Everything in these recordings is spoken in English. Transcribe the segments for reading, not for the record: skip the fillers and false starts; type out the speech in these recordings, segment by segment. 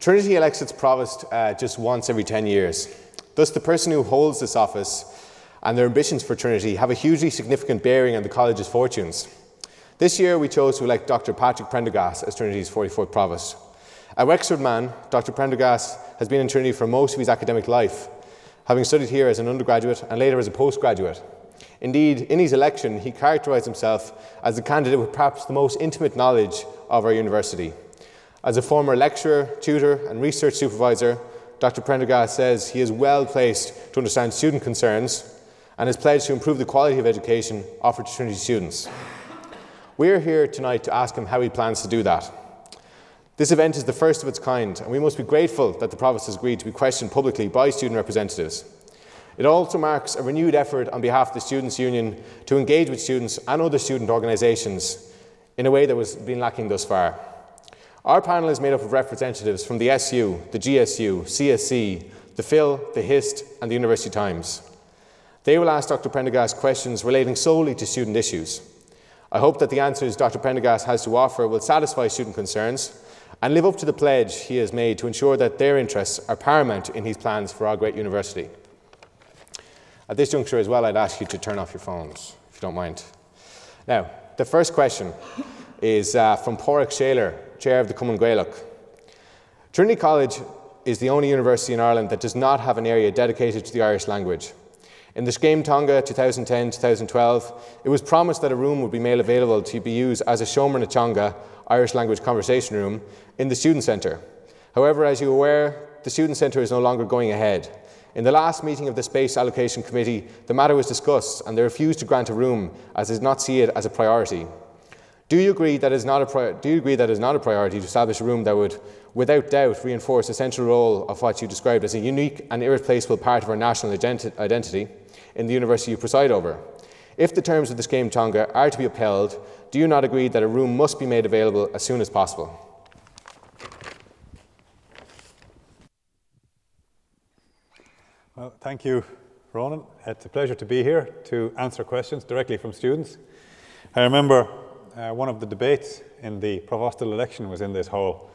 Trinity elects its Provost just once every 10 years. Thus, the person who holds this office and their ambitions for Trinity have a hugely significant bearing on the college's fortunes. This year, we chose to elect Dr. Patrick Prendergast as Trinity's 44th Provost. A Wexford man, Dr. Prendergast has been in Trinity for most of his academic life, having studied here as an undergraduate and later as a postgraduate. Indeed, in his election, he characterised himself as the candidate with perhaps the most intimate knowledge of our university. As a former lecturer, tutor and research supervisor, Dr. Prendergast says he is well placed to understand student concerns and has pledged to improve the quality of education offered to Trinity students. We are here tonight to ask him how he plans to do that. This event is the first of its kind, and we must be grateful that the Provost has agreed to be questioned publicly by student representatives. It also marks a renewed effort on behalf of the Students' Union to engage with students and other student organisations in a way that has been lacking thus far. Our panel is made up of representatives from the SU, the GSU, CSC, the Phil, the HIST and the University Times. They will ask Dr. Prendergast questions relating solely to student issues. I hope that the answers Dr. Prendergast has to offer will satisfy student concerns and live up to the pledge he has made to ensure that their interests are paramount in his plans for our great university. At this juncture as well, I'd ask you to turn off your phones, if you don't mind. Now, the first question is from Patrick Prendergast, Chair of the Cumann Gaelach. Trinity College is the only university in Ireland that does not have an area dedicated to the Irish language. In the Scéim Tonga 2010-2012, it was promised that a room would be made available to be used as a Seomra na Teanga Irish language conversation room in the Student Centre. However, as you are aware, the Student Centre is no longer going ahead. In the last meeting of the Space Allocation Committee, the matter was discussed and they refused to grant a room as they did not see it as a priority. Do you agree that it is not a priority to establish a room that would, without doubt, reinforce the central role of what you described as a unique and irreplaceable part of our national identity in the university you preside over? If the terms of the Scéim Tonga are to be upheld, do you not agree that a room must be made available as soon as possible? Well, thank you, Ronan. It's a pleasure to be here to answer questions directly from students. I remember one of the debates in the Provostal election was in this hall,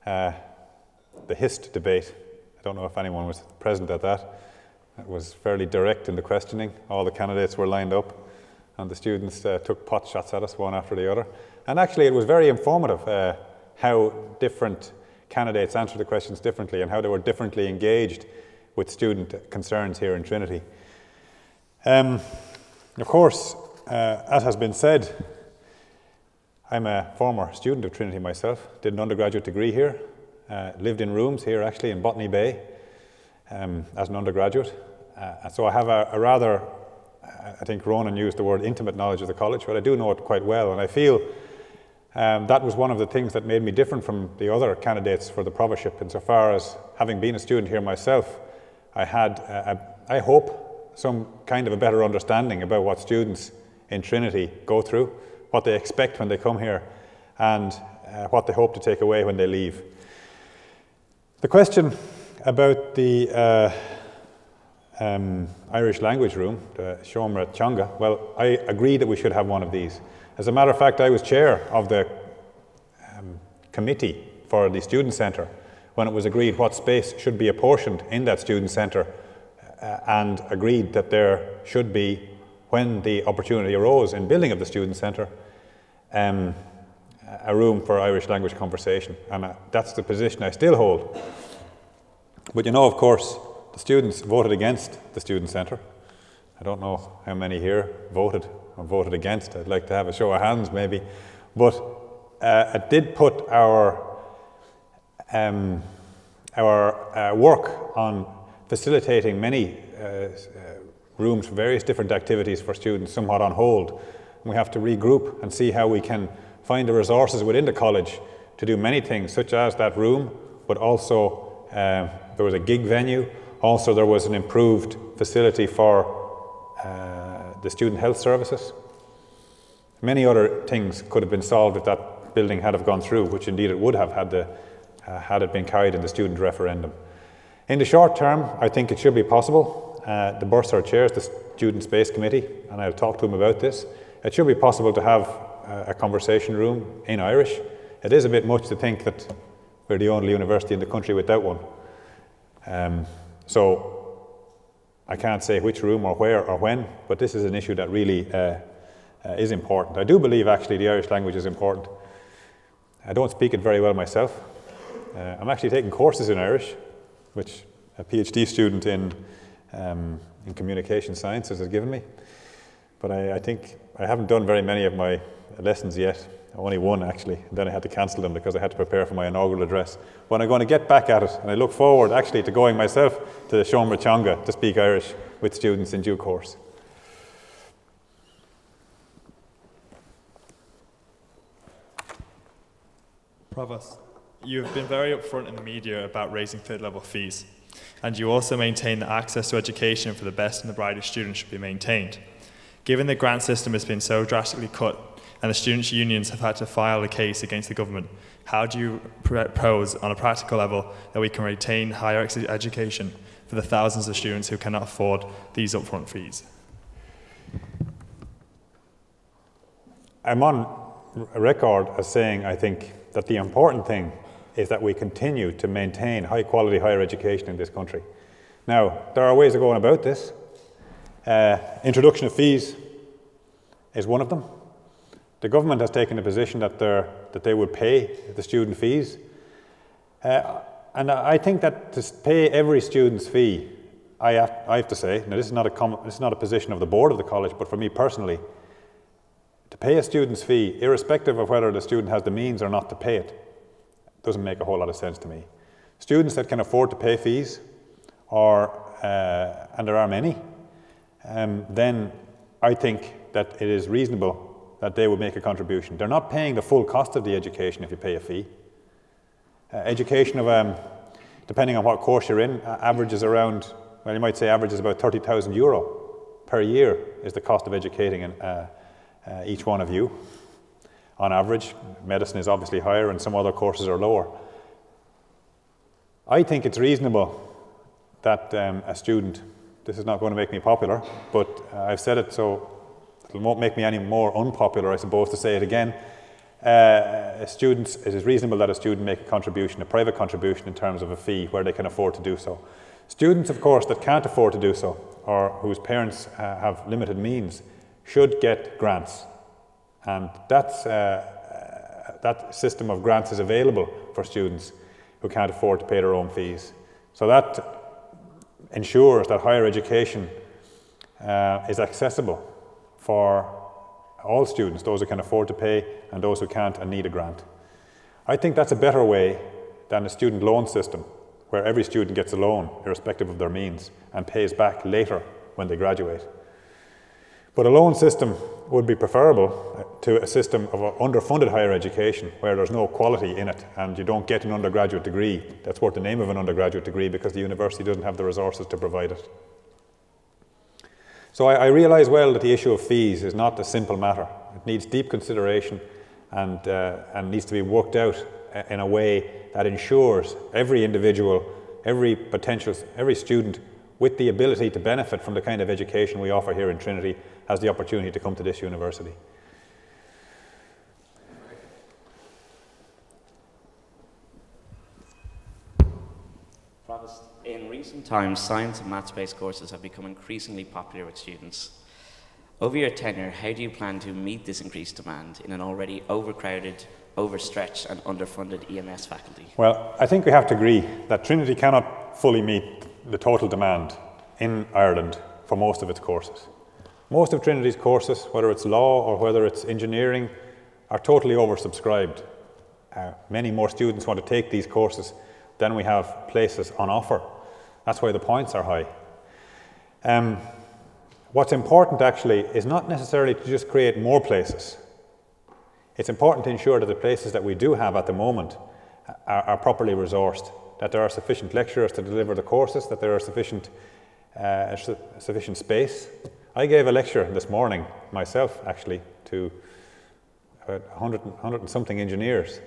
the HIST debate. I don't know if anyone was present at that. It was fairly direct in the questioning. All the candidates were lined up and the students took pot shots at us one after the other. And actually it was very informative how different candidates answered the questions differently and how they were differently engaged with student concerns here in Trinity. Of course, as has been said, I'm a former student of Trinity myself, did an undergraduate degree here, lived in rooms here actually in Botany Bay as an undergraduate. So I have a rather, I think Ronan used the word intimate knowledge of the college, but I do know it quite well, and I feel that was one of the things that made me different from the other candidates for the provostship, insofar as having been a student here myself, I had, I hope, some kind of a better understanding about what students in Trinity go through, what they expect when they come here, and what they hope to take away when they leave. The question about the Irish language room, the Seomra Teanga, well, I agree that we should have one of these. As a matter of fact, I was chair of the committee for the Student Centre when it was agreed what space should be apportioned in that Student Centre, and agreed that there should be, when the opportunity arose in building of the Student Centre, a room for Irish language conversation, and that's the position I still hold. But you know, of course, the students voted against the Student Centre. I don't know how many here voted against. I'd like to have a show of hands maybe, but it did put our work on facilitating many rooms for various different activities for students somewhat on hold. We have to regroup and see how we can find the resources within the college to do many things, such as that room, but also there was a gig venue. Also there was an improved facility for the student health services. Many other things could have been solved if that building had have gone through, which indeed it would have had it been carried in the student referendum. In the short term, I think it should be possible. The bursar chairs the Student Space Committee, and I'll talk to him about this. It should be possible to have a conversation room in Irish. It is a bit much to think that We're the only university in the country without one. So I can't say which room or where or when, but this is an issue that really is important. I do believe actually the Irish language is important. I don't speak it very well myself. I'm actually taking courses in Irish, which a PhD student in communication sciences has given me. But I think I haven't done very many of my lessons yet. Only one actually, and then I had to cancel them because I had to prepare for my inaugural address. But I'm going to get back at it, and I look forward actually to going myself to Seomra to speak Irish with students in due course. Provost, you have been very upfront in the media about raising third level fees, and you also maintain that access to education for the best and the brightest students should be maintained. Given the grant system has been so drastically cut, and the students' unions have had to file a case against the government, how do you propose on a practical level that we can retain higher education for the thousands of students who cannot afford these upfront fees? I'm on record as saying, I think, that the important thing is that we continue to maintain high quality higher education in this country. Now, there are ways of going about this. Introduction of fees is one of them. The government has taken a position that they would pay the student fees. And I think that to pay every student's fee, I have to say, now this is not a position of the board of the college, but for me personally, to pay a student's fee, irrespective of whether the student has the means or not to pay it, doesn't make a whole lot of sense to me. Students that can afford to pay fees, and there are many, then I think that it is reasonable that they would make a contribution. They're not paying the full cost of the education if you pay a fee. Education of, depending on what course you're in, averages around, well, you might say averages about €30,000 per year is the cost of educating each one of you, on average. Medicine is obviously higher and some other courses are lower. I think it's reasonable that a student, this is not going to make me popular, but I've said it so it won't make me any more unpopular, I suppose, to say it again. It is reasonable that a student make a contribution, a private contribution in terms of a fee where they can afford to do so. Students, of course, that can't afford to do so, or whose parents have limited means, should get grants. And that system of grants is available for students who can't afford to pay their own fees. So that ensures that higher education is accessible for all students, those who can afford to pay and those who can't and need a grant. I think that's a better way than a student loan system, where every student gets a loan, irrespective of their means, and pays back later when they graduate. But a loan system would be preferable to a system of underfunded higher education, where there's no quality in it and you don't get an undergraduate degree that's worth the name of an undergraduate degree because the university doesn't have the resources to provide it. So I realise well that the issue of fees is not a simple matter. It needs deep consideration and needs to be worked out in a way that ensures every individual, every student with the ability to benefit from the kind of education we offer here in Trinity has the opportunity to come to this university. Provost, in recent times, science and maths-based courses have become increasingly popular with students. Over your tenure, how do you plan to meet this increased demand in an already overcrowded, overstretched and underfunded EMS faculty? Well, I think we have to agree that Trinity cannot fully meet the total demand in Ireland for most of its courses. Most of Trinity's courses, whether it's law or whether it's engineering, are totally oversubscribed. Many more students want to take these courses than we have places on offer. That's why the points are high. What's important actually is not necessarily to just create more places. It's important to ensure that the places that we do have at the moment are properly resourced, that there are sufficient lecturers to deliver the courses, that there are sufficient space. I gave a lecture this morning myself actually to about 100 and something engineers,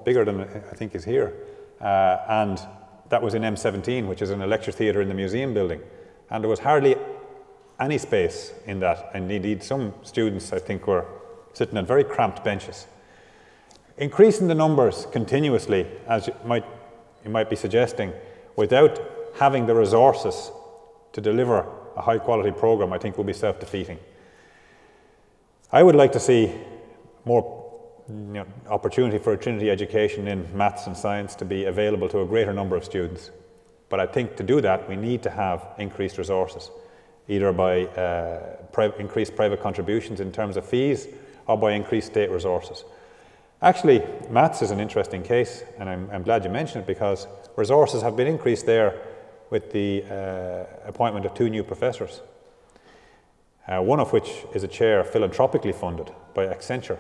bigger than I think is here, and that was in M17, which is in a lecture theatre in the museum building, and there was hardly any space in that, and indeed some students I think were sitting at very cramped benches. increasing the numbers continuously, as you might be suggesting, without having the resources to deliver a high quality program, I think will be self-defeating. I would like to see more opportunity for a Trinity education in maths and science to be available to a greater number of students. But I think to do that, we need to have increased resources, either by increased private contributions in terms of fees or by increased state resources. Actually, maths is an interesting case, and I'm glad you mentioned it, because resources have been increased there with the appointment of 2 new professors, one of which is a chair philanthropically funded by Accenture.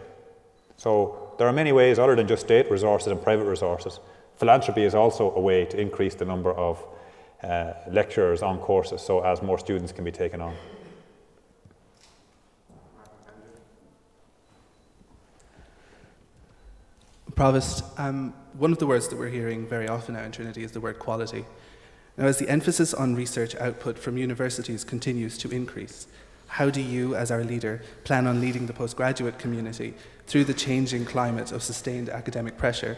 So there are many ways other than just state resources and private resources. Philanthropy is also a way to increase the number of lecturers on courses, so as more students can be taken on. Provost, one of the words that we're hearing very often now in Trinity is the word quality. Now, as the emphasis on research output from universities continues to increase, how do you, as our leader, plan on leading the postgraduate community through the changing climate of sustained academic pressure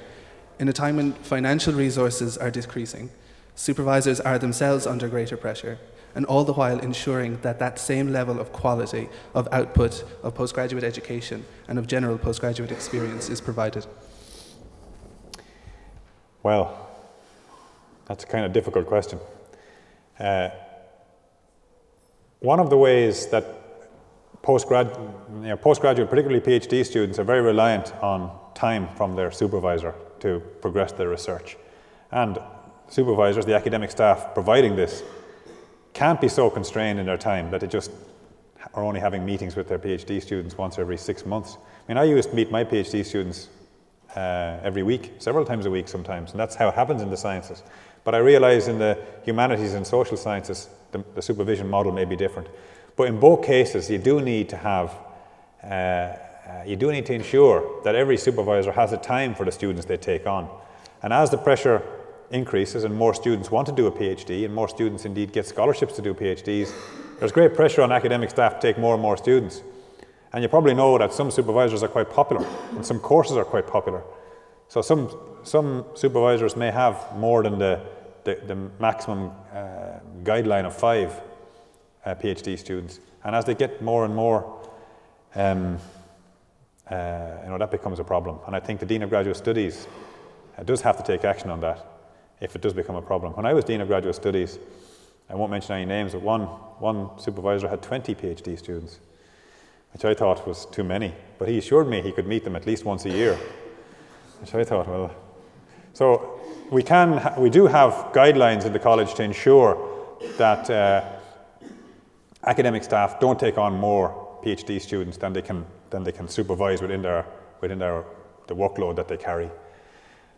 in a time when financial resources are decreasing, supervisors are themselves under greater pressure, and all the while ensuring that that same level of quality of output of postgraduate education and of general postgraduate experience is provided? Well, that's a kind of difficult question. One of the ways that postgraduate, particularly PhD students, are very reliant on time from their supervisor to progress their research. And supervisors, the academic staff providing this, can't be so constrained in their time that they just are only having meetings with their PhD students once every 6 months. I mean, I used to meet my PhD students every week, several times a week sometimes, and that's how it happens in the sciences. But I realize in the humanities and social sciences, the supervision model may be different. But in both cases, you do need to have, you do need to ensure that every supervisor has a time for the students they take on. And as the pressure increases and more students want to do a PhD, and more students indeed get scholarships to do PhDs, there's great pressure on academic staff to take more and more students. And you probably know that some supervisors are quite popular, and some courses are quite popular. So some supervisors may have more than the maximum guideline of 5 PhD students. And as they get more and more, that becomes a problem. And I think the Dean of Graduate Studies does have to take action on that if it does become a problem. When I was Dean of Graduate Studies, I won't mention any names, but one supervisor had 20 PhD students, which I thought was too many. But he assured me he could meet them at least once a year, which I thought, well... So we do have guidelines in the college to ensure that academic staff don't take on more PhD students than they can supervise within the workload that they carry.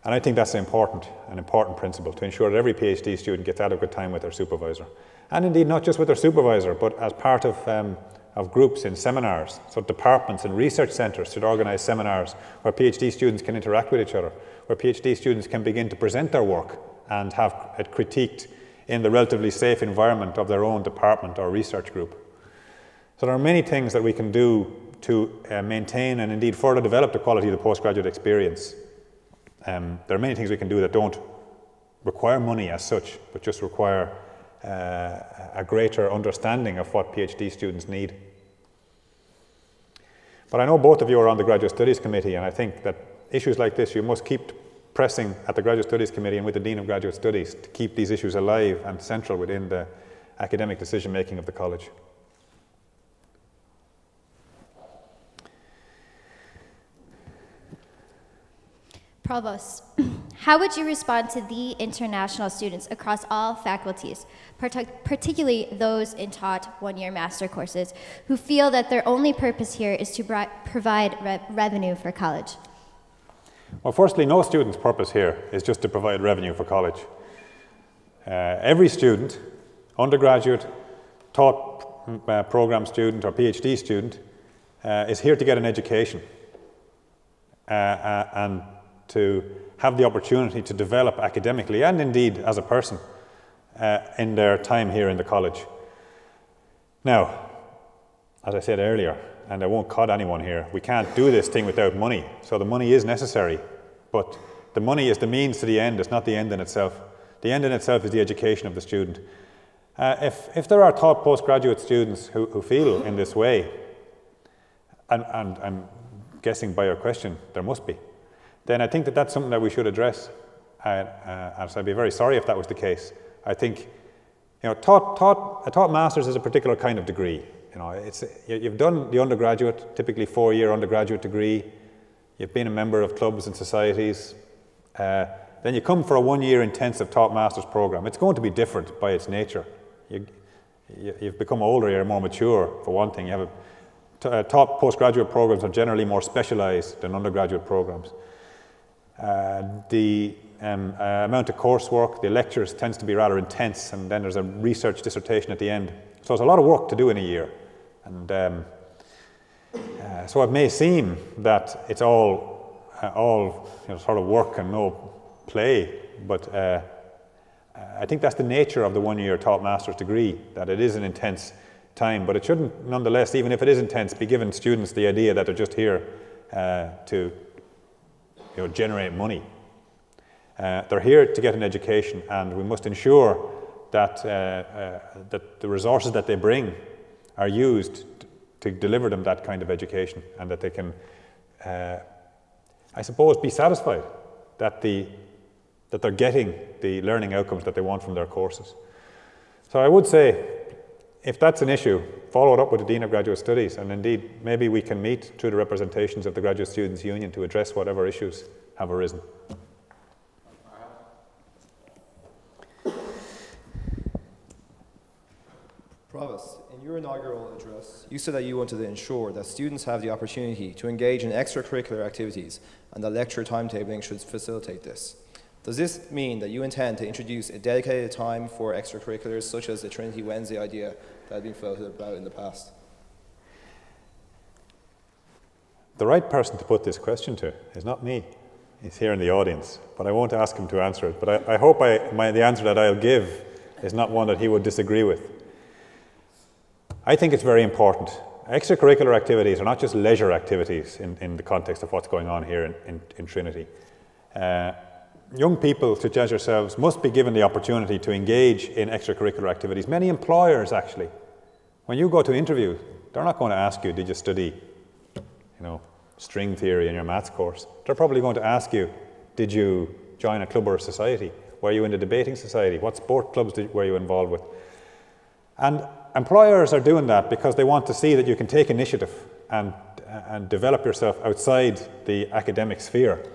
And I think that's an important principle, to ensure that every PhD student gets adequate time with their supervisor. And indeed, not just with their supervisor, but as part of groups in seminars. So departments and research centres should organise seminars where PhD students can interact with each other, where PhD students can begin to present their work and have it critiqued in the relatively safe environment of their own department or research group. So there are many things that we can do to maintain and indeed further develop the quality of the postgraduate experience. There are many things we can do that don't require money as such, but just require a greater understanding of what PhD students need. But I know both of you are on the Graduate Studies Committee, and I think that issues like this you must keep pressing at the Graduate Studies Committee and with the Dean of Graduate Studies to keep these issues alive and central within the academic decision making of the college. Provost, how would you respond to the international students across all faculties, particularly those in taught one-year master courses, who feel that their only purpose here is to provide revenue for college? Well, firstly, no student's purpose here is just to provide revenue for college. Every student, undergraduate, taught program student or PhD student, is here to get an education and to have the opportunity to develop academically and indeed as a person in their time here in the college. Now, as I said earlier, and I won't cut anyone here, we can't do this thing without money. So the money is necessary, but the money is the means to the end, it's not the end in itself. The end in itself is the education of the student. If there are top postgraduate students who feel in this way, and I'm guessing by your question there must be, then I think that that's something that we should address. And so I'd be very sorry if that was the case. I think, a taught master's is a particular kind of degree. You've done the undergraduate, typically 4-year undergraduate degree. You've been a member of clubs and societies. Then you come for a 1-year intensive taught master's program. It's going to be different by its nature. You've become older, you're more mature, for one thing. You have taught postgraduate programs are generally more specialized than undergraduate programs. The amount of coursework, the lectures tends to be rather intense, and then there's a research dissertation at the end. So it's a lot of work to do in a year. And so it may seem that it's all sort of work and no play, but I think that's the nature of the 1-year taught master's degree, that it is an intense time, but it shouldn't nonetheless, even if it is intense, be giving students the idea that they're just here to generate money. They're here to get an education, and we must ensure that, that the resources that they bring are used to deliver them that kind of education, and that they can, I suppose, be satisfied that they're getting the learning outcomes that they want from their courses. So I would say, if that's an issue, follow it up with the Dean of Graduate Studies, and indeed maybe we can meet through the representations of the Graduate Students' Union to address whatever issues have arisen. Provost, in your inaugural address, you said that you wanted to ensure that students have the opportunity to engage in extracurricular activities and that lecture timetabling should facilitate this. Does this mean that you intend to introduce a dedicated time for extracurriculars such as the Trinity Wednesday idea that had been floated about in the past? The right person to put this question to is not me. He's here in the audience, but I won't ask him to answer it. But I hope the answer that I'll give is not one that he would disagree with. I think it's very important. Extracurricular activities are not just leisure activities in the context of what's going on here in Trinity. Young people such as yourselves must be given the opportunity to engage in extracurricular activities. Many employers, actually, when you go to interview, they're not going to ask you, did you study, string theory in your maths course? They're probably going to ask you, did you join a club or a society? Were you in the debating society? What sport clubs were you involved with? And employers are doing that because they want to see that you can take initiative and develop yourself outside the academic sphere.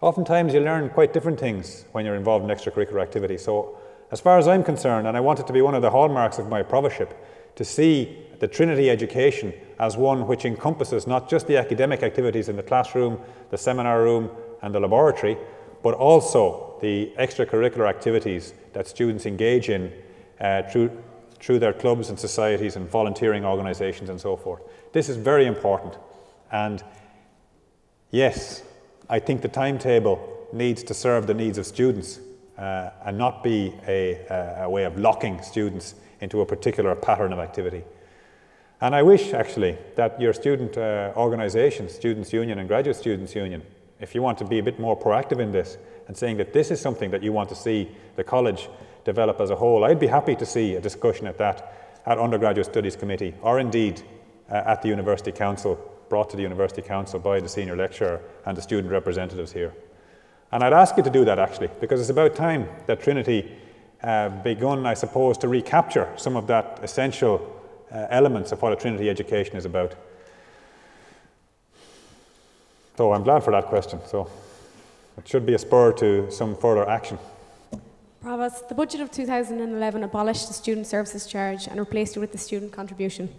Oftentimes you learn quite different things when you're involved in extracurricular activity. So as far as I'm concerned, and I want it to be one of the hallmarks of my provostship, to see the Trinity education as one which encompasses not just the academic activities in the classroom, the seminar room and the laboratory, but also the extracurricular activities that students engage in through their clubs and societies and volunteering organisations and so forth. This is very important. And yes, I think the timetable needs to serve the needs of students and not be a way of locking students into a particular pattern of activity. And I wish, actually, that your student organisations, Students' Union and Graduate Students' Union, if you want to be a bit more proactive in this and saying that this is something that you want to see the college develop as a whole, I'd be happy to see a discussion at that at Undergraduate Studies Committee, or indeed at the University Council, brought to the University Council by the senior lecturer and the student representatives here. And I'd ask you to do that, actually, because it's about time that Trinity begun, I suppose, to recapture some of that essential elements of what a Trinity education is about. So I'm glad for that question. So it should be a spur to some further action. Provost, the budget of 2011 abolished the student services charge and replaced it with the student contribution.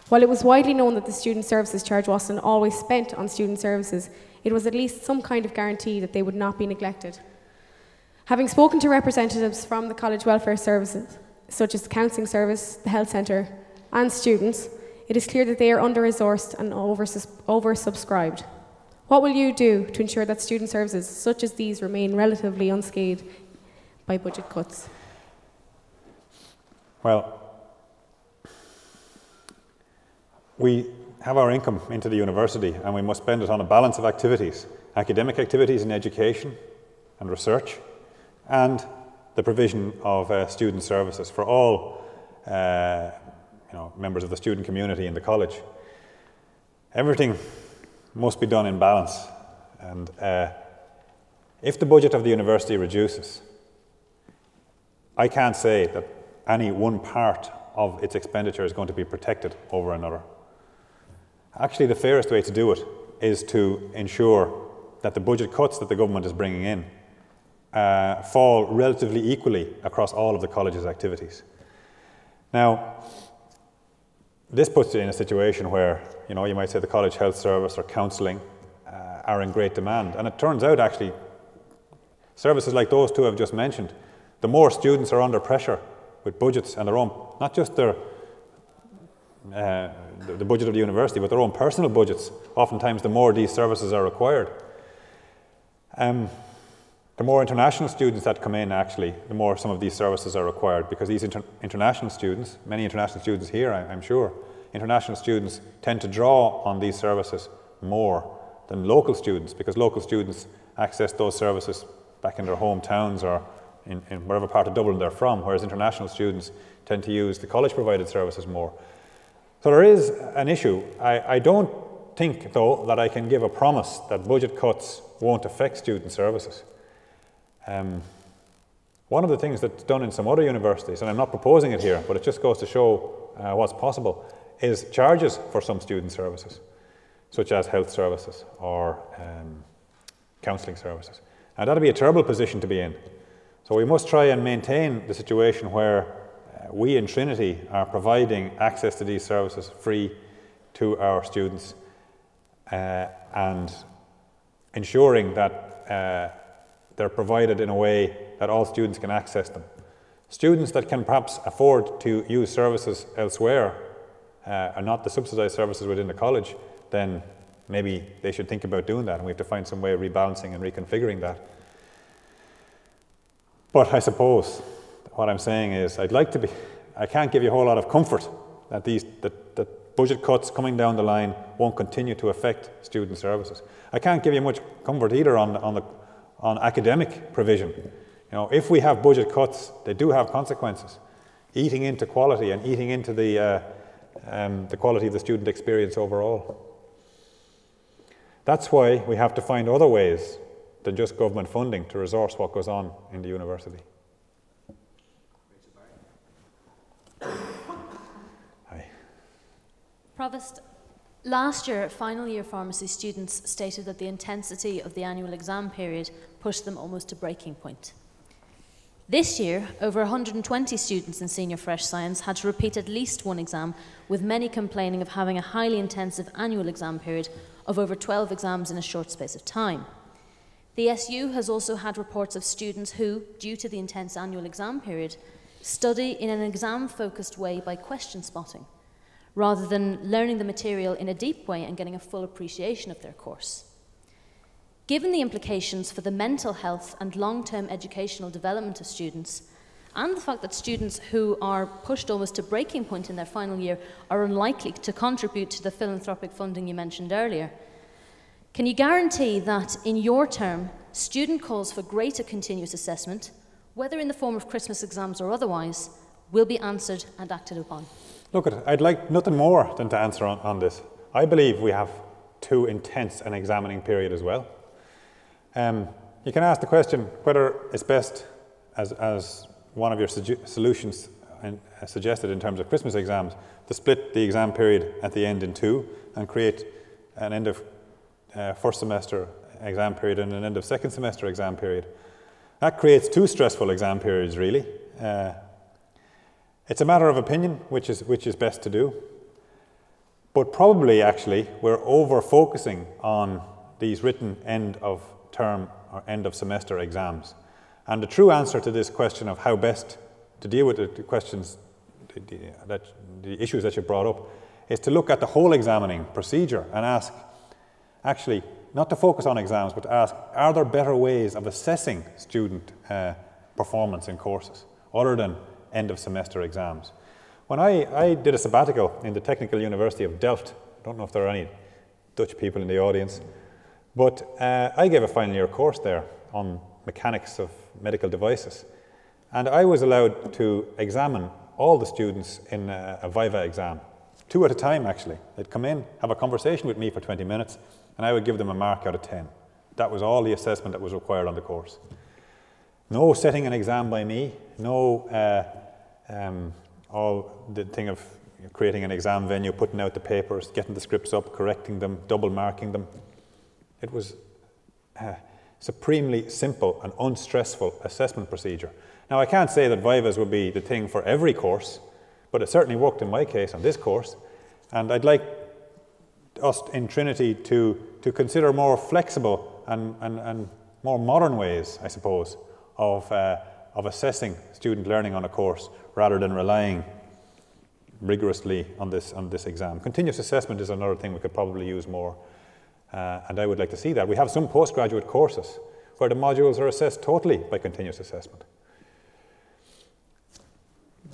While it was widely known that the student services charge wasn't always spent on student services, it was at least some kind of guarantee that they would not be neglected. Having spoken to representatives from the college welfare services, such as the counselling service, the health centre, and students, it is clear that they are under-resourced and oversubscribed. What will you do to ensure that student services such as these remain relatively unscathed by budget cuts? Well, we have our income into the university and we must spend it on a balance of activities, academic activities in education and research, and the provision of student services for all members of the student community in the college. Everything must be done in balance, and if the budget of the university reduces, I can't say that any one part of its expenditure is going to be protected over another. Actually, the fairest way to do it is to ensure that the budget cuts that the government is bringing in fall relatively equally across all of the college's activities. Now, this puts you in a situation where, you might say the college health service or counselling are in great demand. And it turns out, actually, services like those two I've just mentioned, the more students are under pressure with budgets and their own, not just their the budget of the university, but their own personal budgets, oftentimes the more these services are required. The more international students that come in, actually, the more some of these services are required, because these international students, many international students here, I'm sure, international students tend to draw on these services more than local students, because local students access those services back in their hometowns or in whatever part of Dublin they're from, whereas international students tend to use the college-provided services more. So there is an issue. I don't think, though, that I can give a promise that budget cuts won't affect student services. One of the things that's done in some other universities, and I'm not proposing it here, but it just goes to show what's possible, is charges for some student services, such as health services or counselling services. And that'd be a terrible position to be in. So we must try and maintain the situation where we in Trinity are providing access to these services free to our students and ensuring that they're provided in a way that all students can access them. Students that can perhaps afford to use services elsewhere and not the subsidised services within the college, then maybe they should think about doing that, and we have to find some way of rebalancing and reconfiguring that. But I suppose what I'm saying is I can't give you a whole lot of comfort that that budget cuts coming down the line won't continue to affect student services. I can't give you much comfort either on academic provision. If we have budget cuts, they do have consequences, eating into quality and eating into the quality of the student experience overall. That's why we have to find other ways than just government funding to resource what goes on in the university. Hi. Provost, last year, final year pharmacy students stated that the intensity of the annual exam period pushed them almost to breaking point. This year, over 120 students in Senior Fresh Science had to repeat at least one exam, with many complaining of having a highly intensive annual exam period of over 12 exams in a short space of time. The SU has also had reports of students who, due to the intense annual exam period, study in an exam-focused way by question spotting, rather than learning the material in a deep way and getting a full appreciation of their course. Given the implications for the mental health and long-term educational development of students, and the fact that students who are pushed almost to breaking point in their final year are unlikely to contribute to the philanthropic funding you mentioned earlier, can you guarantee that, in your term, student calls for greater continuous assessment, whether in the form of Christmas exams or otherwise, will be answered and acted upon? Look, I'd like nothing more than to answer on this. I believe we have too intense an examining period as well. You can ask the question whether it's best, as one of your solutions suggested in terms of Christmas exams, to split the exam period at the end in two and create an end of first semester exam period and an end of second semester exam period. That creates two stressful exam periods, really. It's a matter of opinion, which is best to do. But probably, actually, we're over-focusing on these written end of term or end of semester exams. And the true answer to this question of how best to deal with the questions, the issues that you brought up, is to look at the whole examining procedure and ask, actually, not to focus on exams, but to ask, are there better ways of assessing student performance in courses other than end of semester exams? When I did a sabbatical in the Technical University of Delft I don't know if there are any Dutch people in the audience. But I gave a final year course there on mechanics of medical devices. And I was allowed to examine all the students in a Viva exam, 2 at a time actually. They'd come in, have a conversation with me for 20 minutes, and I would give them a mark out of 10. That was all the assessment that was required on the course. No setting an exam by me, no all the thing of creating an exam venue, putting out the papers, getting the scripts up, correcting them, double marking them. It was a supremely simple and unstressful assessment procedure. Now, I can't say that Vivas would be the thing for every course, but it certainly worked in my case on this course. And I'd like us in Trinity to consider more flexible and more modern ways, I suppose, of assessing student learning on a course rather than relying rigorously on this exam. Continuous assessment is another thing we could probably use more, and I would like to see that. We have some postgraduate courses where the modules are assessed totally by continuous assessment.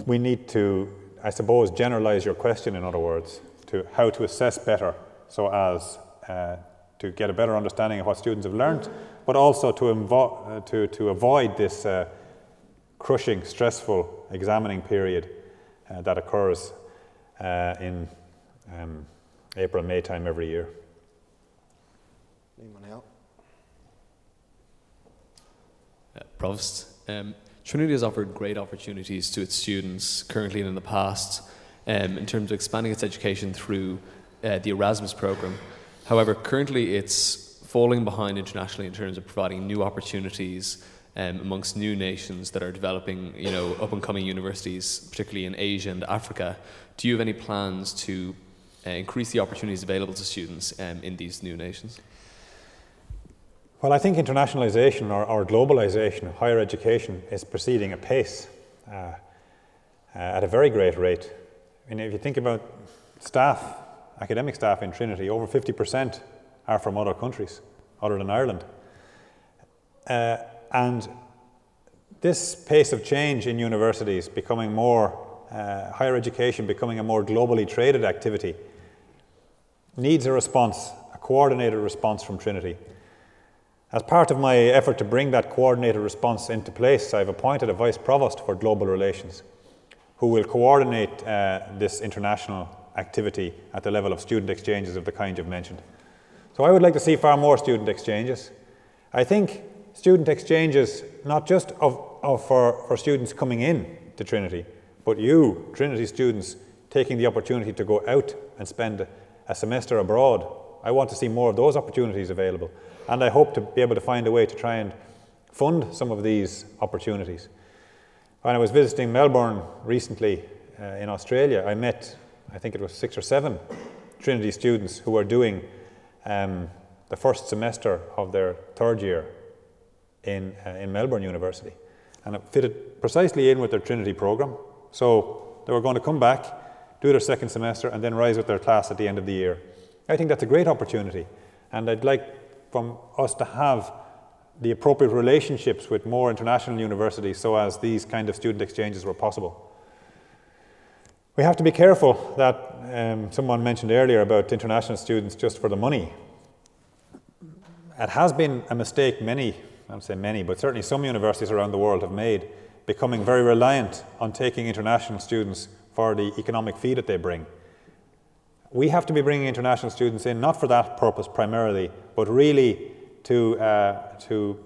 We need to, I suppose, generalize your question, in other words, to how to assess better so as to get a better understanding of what students have learned, but also to avoid this crushing, stressful examining period that occurs in April, May time every year. Anyone else? Provost, Trinity has offered great opportunities to its students currently and in the past in terms of expanding its education through the Erasmus program. However, currently it's falling behind internationally in terms of providing new opportunities amongst new nations that are developing, up-and-coming universities, particularly in Asia and Africa. Do you have any plans to increase the opportunities available to students in these new nations? Well, I think internationalization or globalization of higher education is proceeding apace at a very great rate. I mean, if you think about staff, academic staff in Trinity, over 50% are from other countries other than Ireland. And this pace of change in universities becoming more, higher education becoming a more globally traded activity needs a response, a coordinated response from Trinity. As part of my effort to bring that coordinated response into place, I've appointed a Vice Provost for Global Relations who will coordinate this international activity at the level of student exchanges of the kind you've mentioned. So I would like to see far more student exchanges. I think student exchanges, not just for students coming in to Trinity, but you, Trinity students, taking the opportunity to go out and spend a semester abroad. I want to see more of those opportunities available. And I hope to be able to find a way to try and fund some of these opportunities. When I was visiting Melbourne recently in Australia, I met, I think it was 6 or 7 Trinity students who were doing the first semester of their 3rd year in Melbourne University. And it fitted precisely in with their Trinity program. So they were going to come back, do their 2nd semester, and then rise with their class at the end of the year. I think that's a great opportunity. And I'd like from us to have the appropriate relationships with more international universities so as these kind of student exchanges were possible. We have to be careful that someone mentioned earlier about international students just for the money. It has been a mistake I won't say many, but certainly some universities around the world have made, becoming very reliant on taking international students for the economic fee that they bring. We have to be bringing international students in, not for that purpose primarily, but really to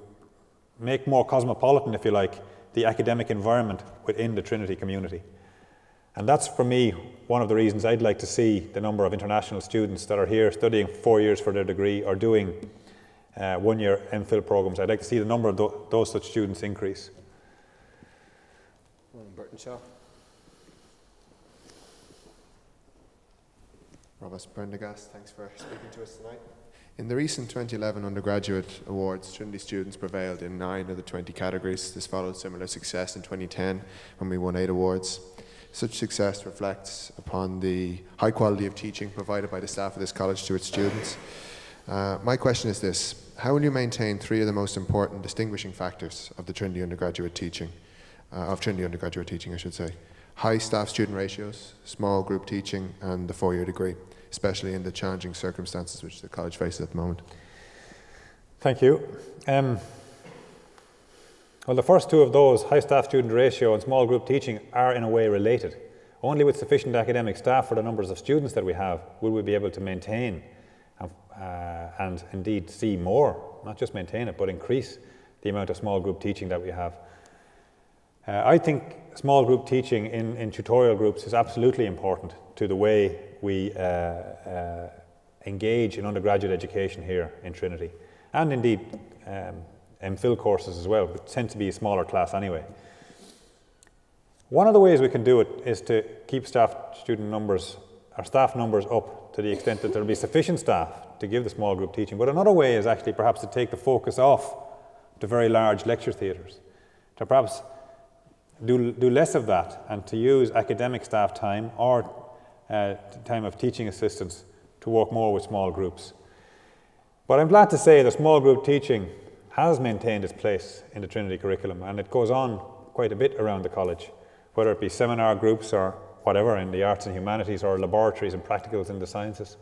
make more cosmopolitan, if you like, the academic environment within the Trinity community. And that's, for me, one of the reasons I'd like to see the number of international students that are here studying 4 years for their degree or doing 1-year MPhil programs. I'd like to see the number of those such students increase. Burtonshaw. Provost Prendergast, thanks for speaking to us tonight. In the recent 2011 undergraduate awards, Trinity students prevailed in 9 of the 20 categories. This followed similar success in 2010 when we won 8 awards. Such success reflects upon the high quality of teaching provided by the staff of this college to its students. My question is this: how will you maintain 3 of the most important distinguishing factors of the Trinity undergraduate teaching, high staff-student ratios, small group teaching, and the 4-year degree? especially in the challenging circumstances which the college faces at the moment. Thank you. Well, the first two of those, high staff-student ratio and small group teaching, are in a way related. Only with sufficient academic staff for the numbers of students that we have will we be able to maintain and indeed see more, not just maintain it, but increase the amount of small group teaching that we have. I think small group teaching in tutorial groups is absolutely important to the way we engage in undergraduate education here in Trinity, and indeed MPhil courses as well, which tend to be a smaller class anyway. One of the ways we can do it is to keep staff numbers up to the extent that there will be sufficient staff to give the small group teaching. But another way is actually perhaps to take the focus off the very large lecture theatres, to perhaps do less of that and to use academic staff time or time of teaching assistants to work more with small groups. But I'm glad to say that small group teaching has maintained its place in the Trinity curriculum, and it goes on quite a bit around the college, whether it be seminar groups or whatever in the arts and humanities, or laboratories and practicals in the sciences.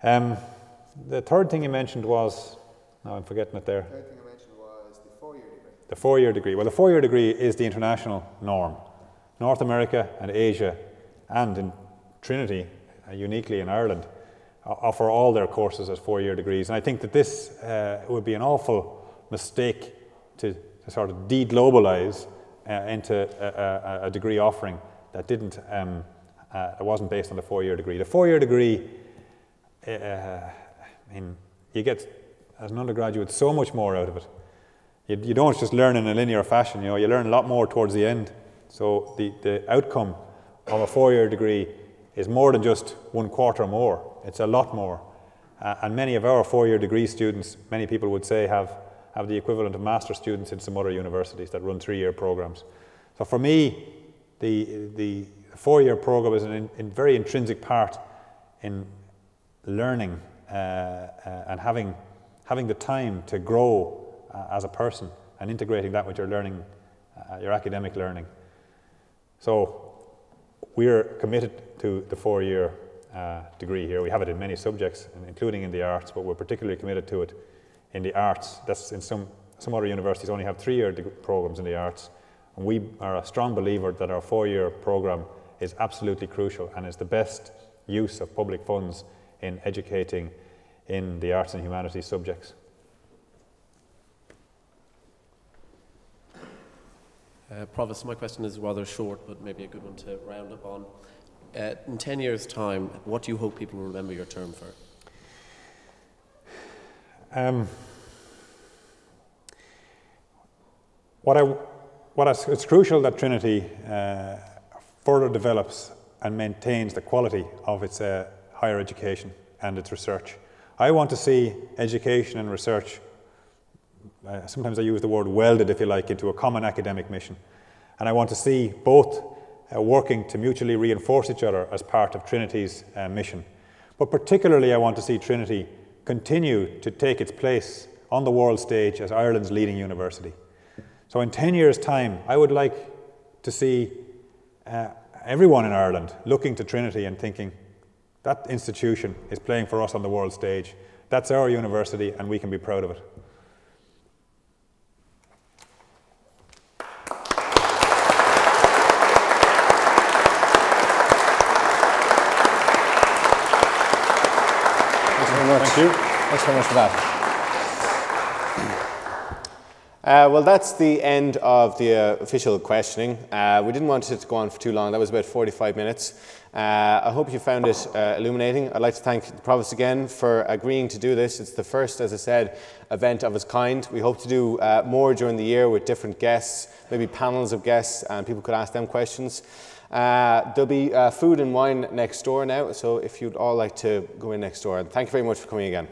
The third thing you mentioned was, now I'm forgetting it there. The third thing I mentioned was the 4-year degree. The 4-year degree. Well, the 4-year degree is the international norm. North America and Asia, and in Trinity, uniquely in Ireland, offer all their courses as 4-year degrees. And I think that this would be an awful mistake to sort of de-globalise into a degree offering that wasn't based on the 4-year degree. The 4-year degree, you get, as an undergraduate, so much more out of it. You don't just learn in a linear fashion, you learn a lot more towards the end. So the outcome of a 4-year degree is more than just 1/4 more. It's a lot more. And many of our 4-year degree students, many people would say, have the equivalent of master's students in some other universities that run 3-year programs. So for me, the 4-year program is a very intrinsic part in learning and having the time to grow as a person and integrating that with your learning, your academic learning. So we're committed to the 4-year degree here. We have it in many subjects, including in the arts, but we're particularly committed to it in the arts. That's in some other universities only have 3-year programs in the arts. And we are a strong believer that our 4-year program is absolutely crucial and is the best use of public funds in educating in the arts and humanities subjects. Provost, my question is rather short, but maybe a good one to round up on. In 10 years' time, what do you hope people will remember your term for? It's crucial that Trinity further develops and maintains the quality of its higher education and its research. I want to see education and research, sometimes I use the word welded, if you like, into a common academic mission. And I want to see both working to mutually reinforce each other as part of Trinity's mission. But particularly I want to see Trinity continue to take its place on the world stage as Ireland's leading university. So in 10 years' time, I would like to see everyone in Ireland looking to Trinity and thinking, that institution is playing for us on the world stage. That's our university and we can be proud of it. Thank you. Thanks very much for that. Well, that's the end of the official questioning. We didn't want it to go on for too long. That was about 45 minutes. I hope you found it illuminating. I'd like to thank the Provost again for agreeing to do this. It's the first, as I said, event of its kind. We hope to do more during the year with different guests, maybe panels of guests, and people could ask them questions. There'll be food and wine next door now, so if you'd all like to go in next door. And thank you very much for coming again.